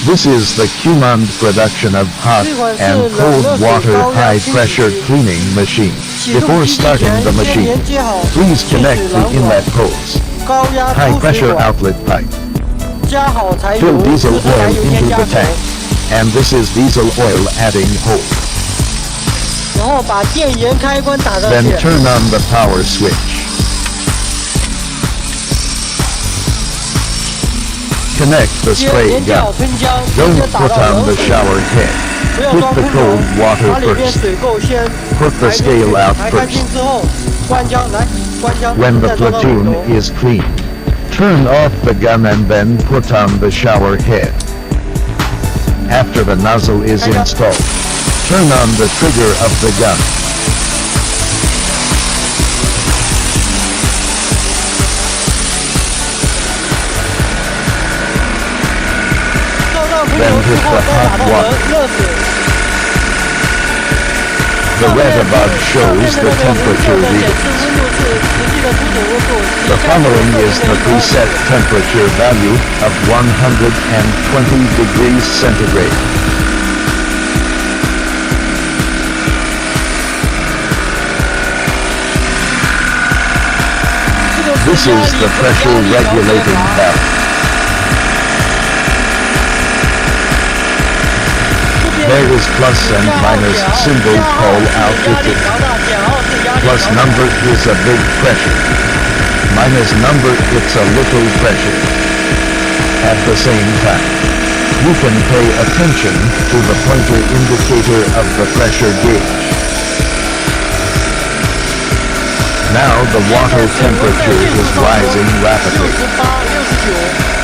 This is the Cumond production of hot and cold water high-pressure cleaning machine. Before starting the machine, please connect the inlet hose, high-pressure outlet pipe. Fill diesel oil into the tank, and this is diesel oil adding hose. Then turn on the power switch. Connect the spray gun. Don't put on the shower head. Put the cold water first. Put the scale out first. When the platoon is clean, turn off the gun and then put on the shower head. After the nozzle is installed, turn on the trigger of the gun. Then hit the hot water. The red above shows the temperature readings. The following is the preset temperature value of 120 degrees centigrade. This is the pressure regulating valve. There is plus and minus symbol call out it. Plus number is a big pressure. Minus number it's a little pressure. At the same time, you can pay attention to the pointer indicator of the pressure gauge. Now the water temperature is rising rapidly.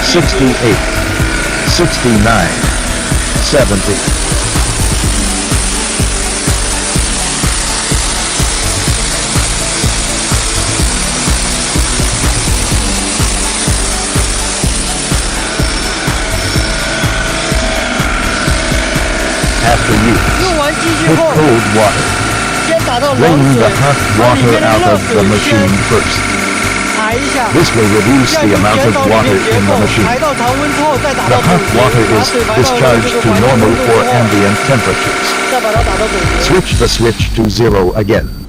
68, 69, 70. After use, put cold water. Drain the hot water out of the machine first. This will reduce the amount of water in the machine. The hot water is discharged to normal or ambient temperatures. Switch the switch to 0 again.